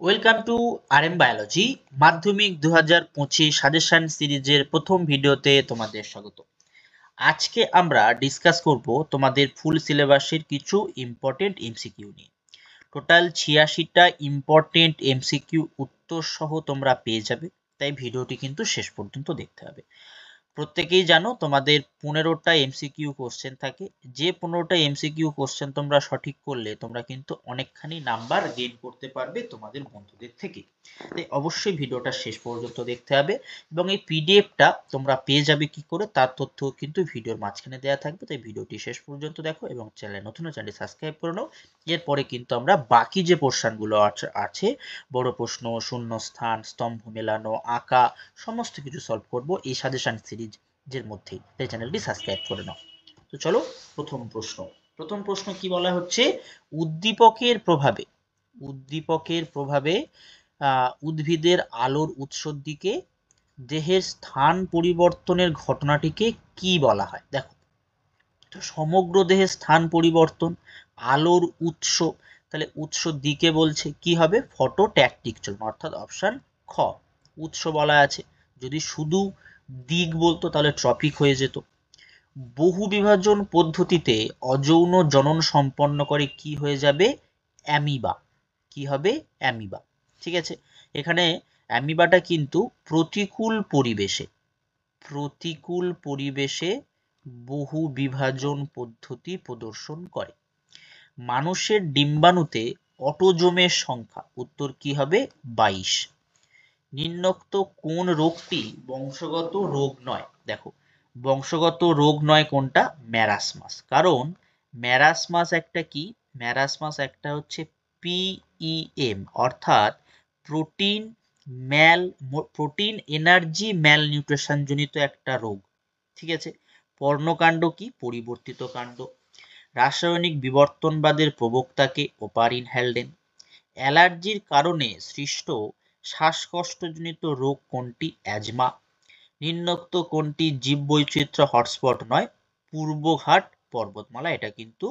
Welcome to RM biology মাধ্যমিক 2025 suggestion সিরিজের প্রথম ভিডিওতে তোমাদের স্বাগত। আজকে আমরা ডিসকাস করব তোমাদের ফুল সিলেবাসের কিছু ইম্পর্টেন্ট এমসিকিউ নিয়ে। টোটাল 86টা ইম্পর্টেন্ট এমসিকিউ উত্তর সহ তোমরা পেয়ে যাবে, তাই ভিডিওটি কিন্তু শেষ পর্যন্ত দেখতে হবে। প্রত্যেকেই জানো তোমাদের 15টা এমসিকিউ কোশ্চেন থাকে। যে 15টা এমসিকিউ কোশ্চেন তোমরা সঠিক করলে তোমরা কিন্তু অনেকখানি নাম্বার গেইন করতে পারবে তোমাদের বন্ধুদের থেকে। তাই অবশ্যই ভিডিওটা শেষ পর্যন্ত দেখতে হবে এবং এই পিডিএফটা তোমরা পেয়ে যাবে কি করে তার তথ্য কিন্তু ভিডিওর মাঝখানে দেওয়া থাকবে। তাই ভিডিওটি শেষ পর্যন্ত দেখো এবং চ্যানেল নতুন চ্যানেল সাবস্ক্রাইব করে নাও। এরপরে কিন্তু আমরা বাকি যে পোর্শনগুলো আছে বড় প্রশ্ন, শূন্যস্থান, স্তম্ভ মেলানো, আঁকা সমস্ত কিছু সলভ করব এই সাজেশন সিরিজের মধ্যেই। তাই চ্যানেলটি সাবস্ক্রাইব করে নাও। তো চলো প্রথম প্রশ্ন কি বলা হচ্ছে, উদ্দীপকের প্রভাবে উদ্ভিদের আলোর উৎসর দিকে দেহের স্থান পরিবর্তনের ঘটনাটিকে কি বলা হয়। দেখো, সমগ্র দেহের স্থান পরিবর্তন, আলোর উৎস, তাহলে উৎস দিকে বলছে কি হবে, ফটোট্যাকটিক চলন, অর্থাৎ অপশন খ উৎস বলা আছে। যদি শুধু দিক বলতো তাহলে ট্রপিক হয়ে যেত। বহু বিভাজন পদ্ধতিতে অযৌন জনন সম্পন্ন করে কি হয়ে যাবে, অ্যামিবা। কি হবে, অ্যামিবা। ঠিক আছে, এখানে অ্যামিবাটা কিন্তু প্রতিকূল পরিবেশে বহু বিভাজন পদ্ধতি প্রদর্শন করে। মানুষের ডিম্বাণুতে অটোজোমের সংখ্যা, উত্তর কি হবে, 22। নিম্নোক্ত কোন রোগটি বংশগত রোগ নয়। দেখো, বংশগত রোগ নয় কোনটা, ম্যারাসমাস। কারণ ম্যারাসমাস একটা হচ্ছে পিইএম, অর্থাৎ প্রোটিন এনার্জি ম্যাল নিউট্রিশন জনিত একটা রোগ। ঠিক আছে, পর্ণকাণ্ড কি, পরিবর্তিত কাণ্ড। রাসায়নিক বিবর্তনবাদের প্রবক্তাকে ওপারিন হ্যালডেন। অ্যালার্জির কারণে সৃষ্ট শ্বাসকষ্টজনিত রোগ কোনটি, অ্যাজমা। নিম্নোক্ত কোনটি জীববৈচিত্র্য হটস্পট নয়, পূর্বঘাট পর্বতমালা, এটা কিন্তু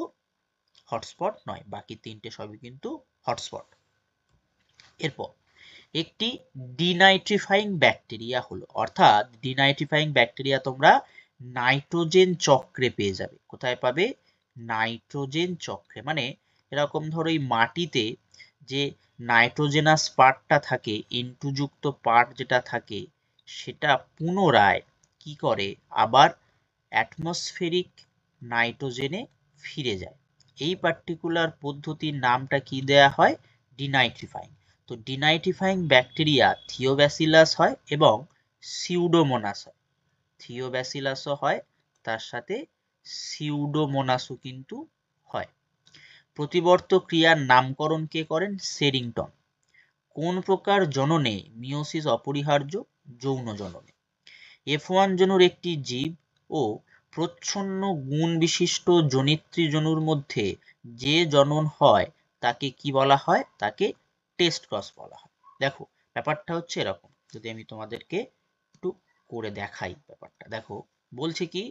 হটস্পট নয়, বাকি তিনটে সবই কিন্তু হটস্পট। এরপর একটি ডিনাইট্রিফাইং ব্যাকটেরিয়া হলো, অর্থাৎ ডিনাইট্রিফাইং ব্যাকটেরিয়া তোমরা নাইট্রোজেন চক্রে পেয়ে যাবে। কোথায় পাবে, নাইট্রোজেন চক্রে। মানে এরকম ধরো এই মাটিতে যে নাইট্রোজেনাস পার্টটা থাকে, ইনটুযুক্ত পার্ট যেটা থাকে, সেটা পুনরায় কি করে, আবার অ্যাটমসফেরিক নাইট্রোজেনে ফিরে যায়। এই পার্টিকুলার পদ্ধতির নামটা কি দেয়া হয়, ডিনাইট্রিফাইং। তো ডিনাইট্রিফাইং ব্যাকটেরিয়া থিওব্যাসিলাস হয় এবং সিউডোমোনাস হয়। থিওব্যাসিলাসও হয়, তার সাথে সিউডোমোনাসও কিন্তু হয়। প্রতিবর্ত ক্রিয়ার নামকরণ কে করেন, সেরিংটন। কোন প্রকার জননে মিওসিস অপরিহার্য, যৌন জননে। F1 জনুর একটি জীব ও প্রচ্ছন্ন গুণ বিশিষ্ট জনিত্রী জনুর মধ্যে যে জনন হয় তাকে কি বলা হয়, তাকে টেস্ট ক্রস বলা হয়। দেখো, ব্যাপারটা হচ্ছে এরকম, যদি আমি তোমাদেরকে একটু করে দেখাই ব্যাপারটা। দেখো, বলছে কি,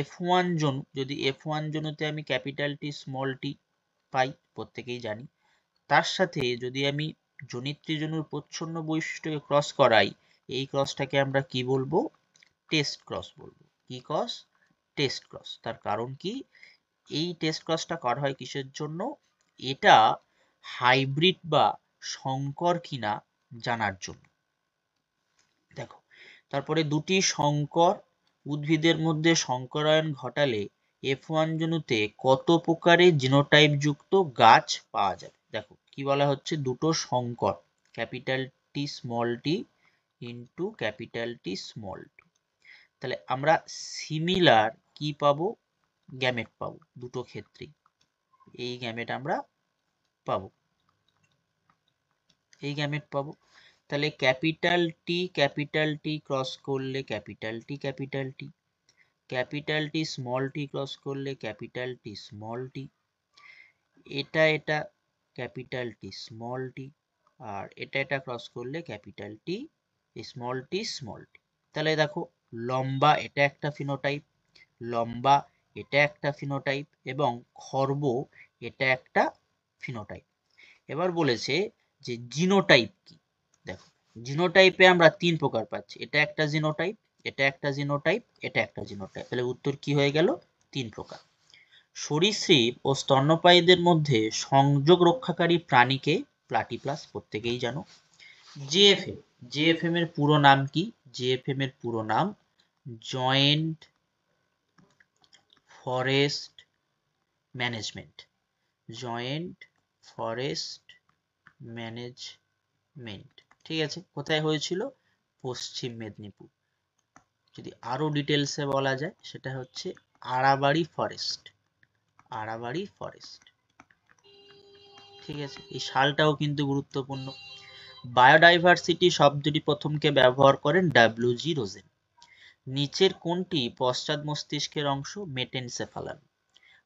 F1 জনু, যদি F1 জনুতে আমি ক্যাপিটাল টি স্মল টি পাই, প্রত্যেকেই জানি, তার সাথে যদি আমি জনিত্রী জনুর প্রচ্ছন্ন বৈশিষ্ট্যকে ক্রস করাই, এই ক্রসটাকে আমরা কি বলবো, টেস্ট ক্রস বলবো। কি ক্রস, টেস্ট ক্রস। তার কারণ কি, এই টেস্ট ক্রসটা করা হয় কিসের জন্য, এটা হাইব্রিড বা সংকর কিনা জানার জন্য। দেখো, তারপরে দুটি সংকর উদ্ভিদের মধ্যে সংকরায়ন ঘটালে F1 জনুতে কত প্রকারের জিনোটাইপ যুক্ত গাছ পাওয়া যাবে। দেখো কি বলা হচ্ছে, দুটো সংকর, capital T small tea into capital T small tea, তাহলে আমরা সিমিলার কি পাবো, গ্যামেট পাবো। দুটো ক্ষেত্রেই এই গ্যামেট আমরা পাবো, তাহলে ক্যাপিটাল টি ক্রস করলে capital T small tea cross করলে ক্যাপিটাল টি স্মল টি, এটা ক্যাপিটাল টি স্মল টি, আর এটা ক্রস করলে ক্যাপিটাল টি স্মল টি। তাহলে দেখো, লম্বা এটা একটা ফিনোটাইপ এবং খর্ব এটা একটা ফিনোটাইপ। এবার বলেছে যে জিনোটাইপ কি। দেখো জিনোটাইপে আমরা 3 প্রকার পাচ্ছি, এটা একটা জিনোটাইপ, এটা একটা জিনোটাইপ, এটা একটা জিনোটাইপ। তাহলে উত্তর কি হয়ে গেল? 3 প্রকার। সরীসৃপ ও স্তন্যপায়ীদের মধ্যে সংযোগ রক্ষাকারী প্রাণীকে প্লাটিপ্লাস, প্রত্যেকেই জানো। জেএফএম, জেএফএম এর পুরো নাম কি? জেএফএম এর পুরো নাম joint forest management, joint forest management. ঠিক আছে, কোথায় হয়েছিল? পশ্চিম মেদিনীপুর। যদি আরো ডিটেলসে বলা যায় সেটা হচ্ছে আড়াবাড়ি ফরেস্ট, আড়াবাড়ি ফরেস্ট। ঠিক আছে, এই সালটাও কিন্তু গুরুত্বপূর্ণ। বায়োডাইভার্সিটি শব্দটি প্রথম কে ব্যবহার করেন ডব্লিউ.জি. রোজেন। নিচের কোনটি পশ্চাৎ মস্তিষ্কের অংশ? মেটেনসেফালাম।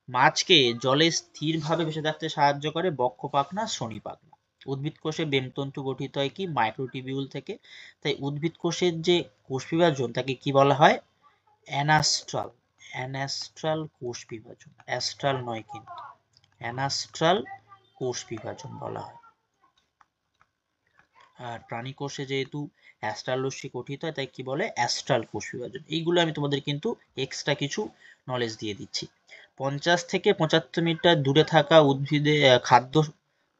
মাছকে জলে স্থিরভাবে ভেসে থাকতে সাহায্য করে বক্ষ পাখনা, শনি পাখনা। উদ্ভিদ কোষে বেমতন্তু গঠিত হয় কি? মাইক্রোটিবিউল থেকে। তাই উদ্ভিদ কোষের যে কোষ বিভাজন তাকে কি বলা হয়? অ্যানাস্ট্রাল, অ্যানাস্ট্রাল কোষ বিভাজন, অ্যাস্ট্রাল নয় কিন্তু, অ্যানাস্ট্রাল কোষ বিভাজন বলা হয়। আর প্রাণী কোষে যেহেতু অ্যাস্ট্রাল রশ্মি গঠিত হয় তাই কি বলে? অ্যাস্ট্রাল কোষ বিভাজন। এইগুলো আমি তোমাদের কিন্তু এক্সট্রা কিছু নলেজ দিয়ে দিচ্ছি। 50 থেকে 75 মিটার দূরে থাকা উদ্ভিদে খাদ্য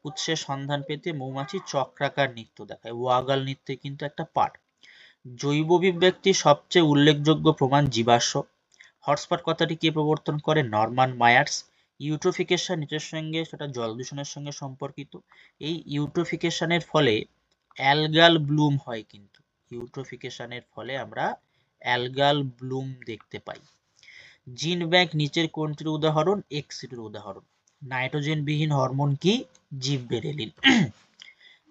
উৎসের সন্ধান পেতে মৌমাছি চক্রাকার নৃত্য দেখায়। ওয়াগাল নৃত্যের কিন্তু একটা পার্ট। জৈব অভিব্যক্তির সবচেয়ে উল্লেখযোগ্য প্রমাণ জীবাশ্ম। হটস্পট কথাটি কে প্রবর্তন করে? Norman Myers. ইউট্রোফিকেশন নিচের সঙ্গে সেটা জল দূষণের সঙ্গে সম্পর্কিত। এই ইউট্রোফিকেশনের ফলে অ্যালগাল ব্লুম হয় কিন্তু, ইউট্রোফিকেশনের ফলে আমরা অ্যালগাল ব্লুম দেখতে পাই। জিন ব্যাংক নিচের কোনটির উদাহরণ? এক্সিডের উদাহরণ। নাইট্রোজেন বিহীন হরমোন কি? জিববেরেলিন।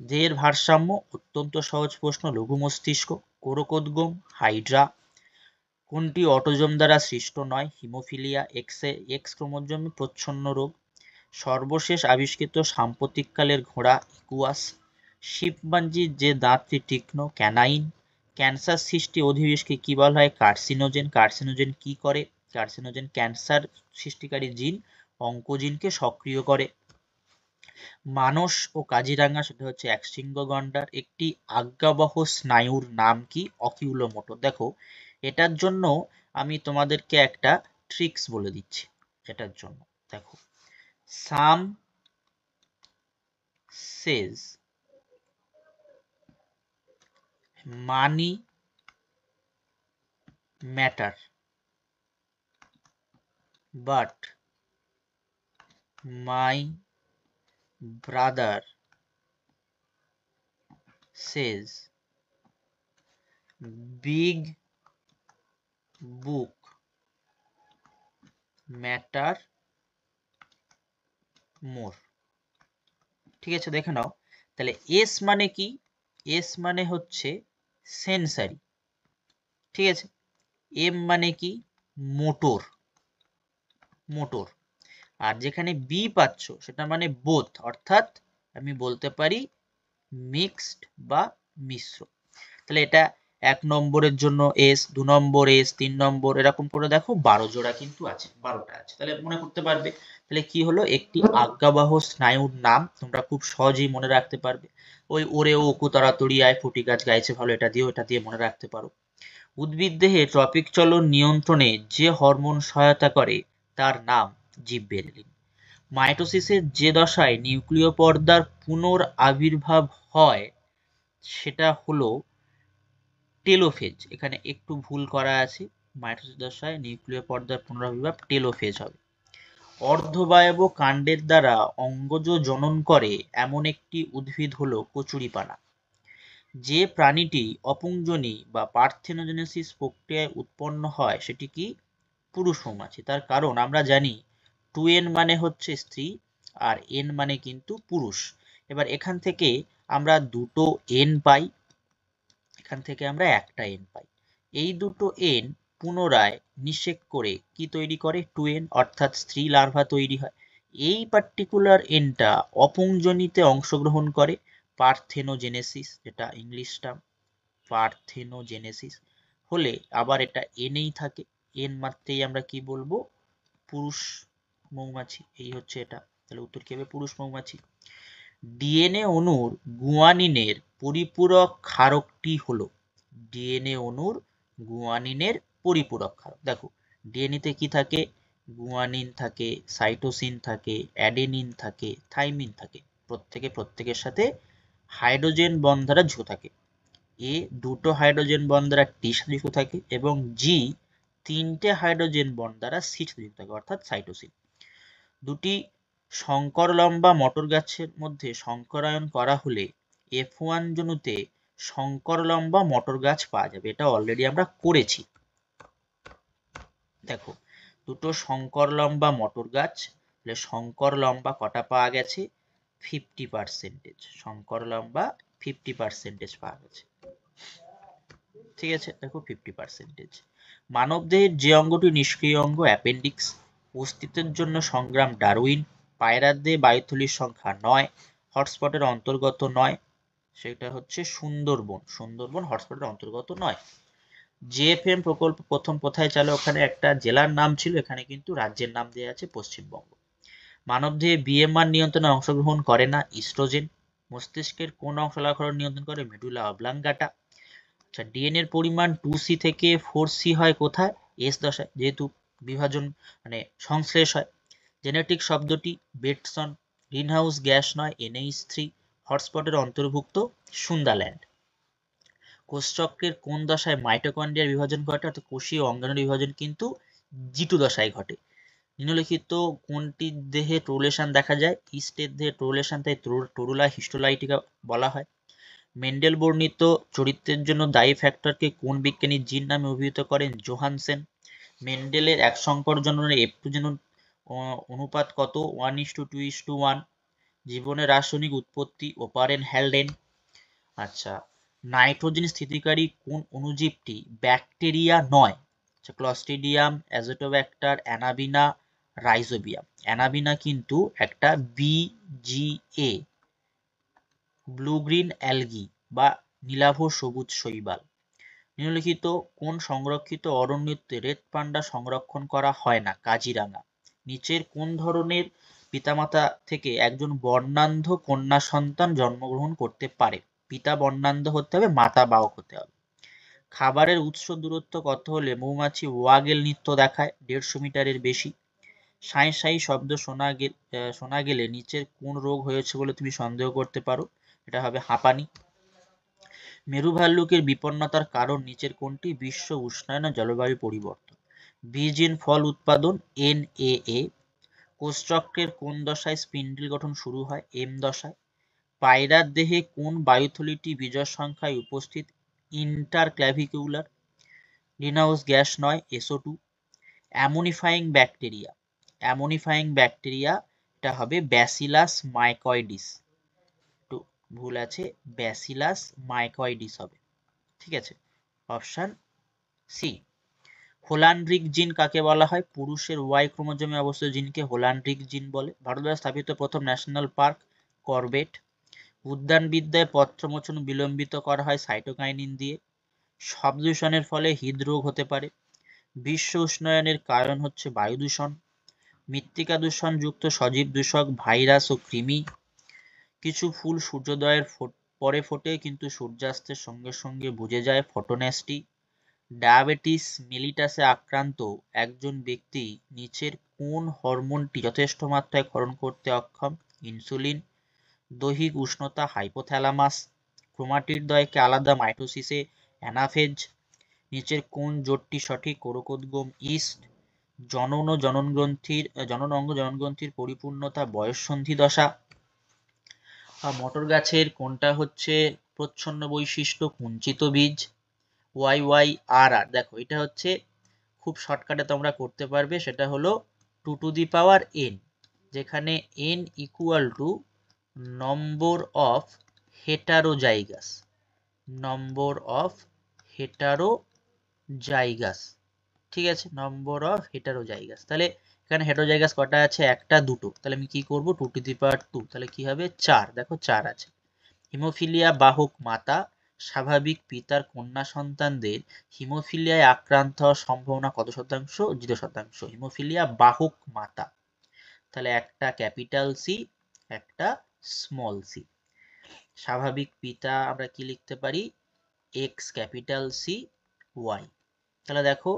দেহের ভারসাম্য অত্যন্ত সহজ প্রশ্ন, লঘু মস্তিষ্ক। কোরকোদ্গম, হাইড্রা। কোনটি অটোজোম দ্বারা সৃষ্ট নয়? হিমোফিলিয়া। এক্স ক্রোমোজোমে প্রচ্ছন্ন রোগ। সর্বশেষ আবিষ্কৃত সাম্প্রতিককালের ঘোড়া ইকুয়াস। শিম্পাঞ্জির যে দাঁতটি তীক্ষ্ণ? ক্যানাইন। ক্যান্সার সৃষ্টি অধিবেশকে কি বলা হয়? কার্সিনোজেন। কার্সিনোজেন কি করে? কার্সিনোজেন ক্যান্সার সৃষ্টিকারী জিন অঙ্কোজিনকে সক্রিয় করে। মানস ও কাজিরাঙা সেটা হচ্ছে একশৃঙ্গ গন্ডার। একটি আজ্ঞাবহ স্নায়ুর নাম কি? অকিউলোমোটর। দেখো এটার জন্য আমি তোমাদেরকে একটা ট্রিক্স বলে দিচ্ছি। এটার জন্য দেখো, some says money matter but my brother says big book matter more. ঠিক আছে, দেখে নাও। তাহলে এস মানে কি? এস মানে হচ্ছে সেন্সারি। ঠিক আছে, এম মানে কি? Motor, motor. আর যেখানে বি পাচ্ছ সেটা মানে বোথ, অর্থাৎ আমি বলতে পারি মিক্সড বা মিশ্র। তাহলে এটা 1 নম্বরের জন্য এস, 2 নম্বর এস, 3 নম্বর, এরকম করে দেখো 12 জোড়া কিন্তু আছে, 12টা আছে। তাহলে মনে করতে পারবে। তাহলে কি হলো? একটি আজ্ঞাবহ স্নায়ুর নাম তোমরা খুব সহজেই মনে রাখতে পারবে। ওই ওরে ও ওকু তাড়াতাড়ি আয় ফুটি গাছ গাইছে ভালো, এটা দিয়েও এটা দিয়ে মনে রাখতে পারো। উদ্ভিদ দেহে ট্রপিক চলন নিয়ন্ত্রণে যে হরমোন সহায়তা করে তার নাম জিববেরেলিন। মাইটোসিসের যে দশায় নিউক্লিয় পর্দার পুনরাবির্ভাব হয় সেটা হলো টেলোফেজ। এখানে একটু ভুল করা আছে, মাইটোসিস দশায় নিউক্লিয় পর্দার পুনরাবির্ভাব টেলোফেজ হবে। অর্ধবায়ব কাণ্ডের দ্বারা অঙ্গজ জনন করে এমন একটি উদ্ভিদ হলো কচুরিপানা। যে প্রাণীটি অপুংজনী বা পার্থেনোজেনেসিস প্রক্রিয়ায় উৎপন্ন হয় সেটি কি? পুরুষ মৌমাছি। তার কারণ আমরা জানি 2n মানে হচ্ছে স্ত্রী আর n মানে কিন্তু পুরুষ। এবার এখান থেকে আমরা দুটো n পাই, এখান থেকে আমরা একটা n পাই। এই দুটো n পুনরায় নিষেক করে কি তৈরি করে? 2n, অর্থাৎ স্ত্রী লার্ভা তৈরি হয়। এই পার্টিকুলার nটা অপুংজনীতে অংশগ্রহণ করে, পার্থেনোজেনেসিস, যেটা ইংলিশ টার্ম পার্থেনোজেনেসিস হলে আবার এটা এনেই থাকে। এন মাত্রেই আমরা কি বলবো? পুরুষ মৌমাছি। এই হচ্ছে এটা। তাহলে উত্তর কি হবে? পুরুষ মৌমাছি। ডিএনএ অণুর গুয়ানিনের পরিপূরক ক্ষারকটি হলো, ডিএনএ অণুর গুয়ানিনের পরিপূরক ক্ষারক। দেখো ডিএনএতে কি থাকে, গুয়ানিন থাকে, সাইটোসিন থাকে, অ্যাডেনিন থাকে, থাইমিন থাকে, প্রত্যেকের সাথে হাইড্রোজেন বন্ড দ্বারা যুক্ত থাকে। এ দুটো হাইড্রোজেন বন্ড দ্বারা টির সাথে যুক্ত থাকে এবং জি তিনটে হাইড্রোজেন বন্ড দ্বারা সির সাথে যুক্ত থাকে, অর্থাৎ সাইটোসিন। দুটি শঙ্কর লম্বা মটর গাছের মধ্যে শঙ্করায়ন করা হলে F1 জনুতে শঙ্কর লম্বা মটর গাছ পাওয়া যাবে। এটা অলরেডি আমরা করেছি। দেখো দুটো শঙ্কর লম্বা মটর গাছ, তাহলে শঙ্কর লম্বা কটা পাওয়া গেছে, 50%। শঙ্কর লম্বা 50% পাওয়া গেছে। ঠিক আছে, দেখো 50%। মানবদেহের যে অঙ্গটি নিষ্ক্রিয় অঙ্গ অ্যাপেন্ডিক্স, অস্তিত্বের জন্য সংগ্রাম ডারউইন, পায়রার দেহে বায়ুথলির সংখ্যা 9, হটস্পটের অন্তর্গত নয়, সেটা হচ্ছে সুন্দরবন। সুন্দরবন হটস্পটের অন্তর্গত নয়। জেএফএম প্রকল্প প্রথম কোথায় চালু, ওখানে একটা জেলার নাম ছিল, এখানে কিন্তু রাজ্যের নাম দেওয়া আছে পশ্চিমবঙ্গ। মানবদেহে বিএমআর নিয়ন্ত্রণে অংশগ্রহণ করে না ইস্ট্রোজেন। মস্তিষ্কের কোন অংশ লাক্ষরণ নিয়ন্ত্রণ করে, মেডুলা অবলাঙ্গাটা। আচ্ছা, ডিএনএ এর পরিমাণ 2C থেকে 4C হয় কোথায়, এস দশায়, যেহেতু বিভাজন মানে সংশ্লেষ হয়। জেনেটিক শব্দটি বেটসন, গ্রিনহাউস গ্যাস নয় NH3, হটস্পটের অন্তর্ভুক্ত সুন্দাল্যান্ড। কোষচক্রের কোন দশায় মাইটোকন্ড্রিয়ার বিভাজন ঘটে, অর্থাৎ কোষীয় অঙ্গাণুর বিভাজন কিন্তু G2 দশায় ঘটে। নিম্নলিখিত কোনটি দেহে টোরুলেশন দেখা যায়, ইস্টের দেহে টোরুলেশন, তাই টোরুলা হিস্টোলাইটিকা বলা হয়। মেন্ডেল বর্ণিত চরিত্রের জন্য দায়ী ফ্যাক্টরকে কোন বিজ্ঞানী জিন নামে অভিহিত করেন, জোহানসেন। মেন্ডেলের এক সংকর জননের F2 জনন অনুপাত কত, 1:2:1। জীবনের রাসায়নিক উৎপত্তি, ওপারেন হ্যালডেন। আচ্ছা, নাইট্রোজেন স্থিতিকারী কোন অণুজীবটি ব্যাকটেরিয়া নয়, আচ্ছা Clostridium, Azotobacter, Anabaena, rhizobium. Anabaena কিন্তু একটা BGA, ব্লু গ্রিন অ্যালগি বা নীলাভ সবুজ শৈবাল। নিম্নলিখিত কোন সংরক্ষিত অরণ্যতে রেড পান্ডা সংরক্ষণ করা হয় না, কাজিরাঙা। নিচের কোন ধরনের পিতামাতা থেকে একজন বর্ণান্ধ কন্যা সন্তান জন্মগ্রহণ করতে পারে, পিতা বর্ণান্ধ হতে হবে, মাতা বাহক হতে হবে। খাবারের উৎস দূরত্ব কত হলে মৌমাছি ওয়াগেল নৃত্য দেখায়, 150 মিটারের বেশি। সাঁই সাঁই শব্দ শোনা গেলে নিচের কোন রোগ হয়েছে বলে তুমি সন্দেহ করতে পারো, এটা হবে হাঁপানি। মেরু ভাল্লুকের বিপন্নতার কারণ নিচের কোনটি, বিশ্ব উষ্ণায়ন ও জলবায়ু পরিবর্তন। বীজহীন ফল উৎপাদন NAA। কোষচক্রের কোন দশায় স্পিন্ডল গঠন শুরু হয়, M দশায়। পায়রার দেহে কোন বায়ুথলিটি বিজোড় সংখ্যায় উপস্থিত, ইন্টারক্ল্যাভিকুলার। গ্রিনহাউস গ্যাস নয় SO2। Ammonifying bacteria, ammonifying bacteria এটা হবে ব্যাসিলাস মাইকয়েডিস, একটু ভুল আছে, ব্যাসিলাস মাইকয়েডিস হবে। ঠিক আছে, অপশন সি। হোলান্ড্রিক জিন কাকে বলা হয়, পুরুষের Y ক্রোমোজোমে অবস্থিত জিনকে হোলান্ড্রিক জিন বলে। ভারতবর্ষে স্থাপিত প্রথম ন্যাশনাল পার্ক করবেট। উদ্যানবিদ্যায় পত্রমোচন বিলম্বিত করা হয় সাইটোকাইনিন দিয়ে। শব্দ দূষণের ফলে হৃদরোগ হতে পারে। বিশ্ব উষ্ণায়নের কারণ হচ্ছে বায়ু দূষণ। মৃত্তিকা দূষণ যুক্ত সজীব দূষক ভাইরাস ও কৃমি। কিছু ফুল সূর্যোদয়ের পরে ফোটে কিন্তু সূর্যাস্তের সঙ্গে সঙ্গে বুঝে যায়, ফটোনেস্টি। ডায়াবেটিস মেলিটাসে আক্রান্ত একজন ব্যক্তি নিচের কোন হরমোনটি যথেষ্ট মাত্রায় ক্ষরণ করতে অক্ষম, ইনসুলিন। দৈহিক উষ্ণতা হাইপোথ্যালামাস। ক্রোমাটিডদ্বয়কে আলাদা মাইটোসিসে অ্যানাফেজ। নিচের কোন জোটটি সঠিক, কোরকোদ্গম ইস্ট। জনন অঙ্গ জননগ্রন্থির পরিপূর্ণতা বয়ঃসন্ধি দশা। মটর গাছের কোনটা হচ্ছে প্রচ্ছন্ন বৈশিষ্ট্য, কুঞ্চিত বীজ। YYRR, দেখো এটা হচ্ছে খুব শর্টকাটে তোমরা করতে পারবে, সেটা হলো 2 to the power n, যেখানে n equal to number of heterozygous, number of heterozygous. ঠিক আছে, নম্বর অফ হেটারোজাইগাস। তাহলে এখানে হেটারোজাইগাস কটা আছে, একটা দুটো, তাহলে আমি কি করব 2 to the power 2, তাহলে কি হবে 4, দেখো 4 আছে। হিমোফিলিয়া বাহক মাতা, স্বাভাবিক পিতার কন্যা সন্তানদের হিমোফিলিয়ায় আক্রান্ত হওয়ার সম্ভাবনা কত শতাংশ, 0%। হিমোফিলিয়া বাহক মাতা, তাহলে একটা ক্যাপিটাল সি, একটা স্মল সি। স্বাভাবিক পিটা আমরা কি লিখতে পারি, এক্স ক্যাপিটাল সি ওয়াই। তাহলে দেখো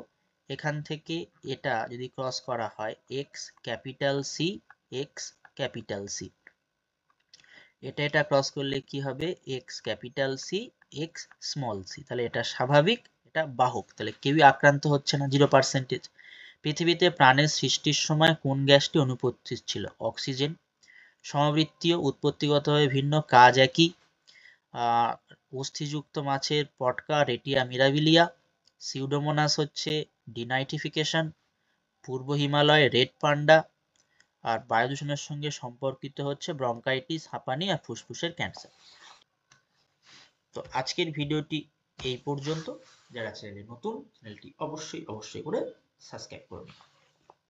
এখান থেকে এটা যদি ক্রস করা হয় X capital C X capital C, এটা ক্রস করলে কি হবে, X capital C X small C. তাহলে এটা স্বাভাবিক, এটা বাহক, তাহলে কেউই আক্রান্ত হচ্ছে না, 0%। পৃথিবীতে প্রাণের সৃষ্টির সময় কোন গ্যাসটি অনুপস্থিত ছিল, অক্সিজেন। সমবৃত্তীয়, উৎপত্তিগতভাবে ভিন্ন, কাজ একই। অস্থিযুক্ত মাছের পটকা রেটিয়া মিরাবিলিয়া। সিউডোমোনাস হচ্ছে ডিনাইট্রিফিকেশন। পূর্ব হিমালয় রেড পান্ডা। আর বায়ু দূষণের সঙ্গে সম্পর্কিত হচ্ছে ব্রঙ্কাইটিস, হাঁপানি আর ফুসফুসের ক্যান্সার। তো আজকের ভিডিওটি এই পর্যন্ত। যারা চ্যানেলে নতুন, চ্যানেলটি অবশ্যই করে সাবস্ক্রাইব করুন।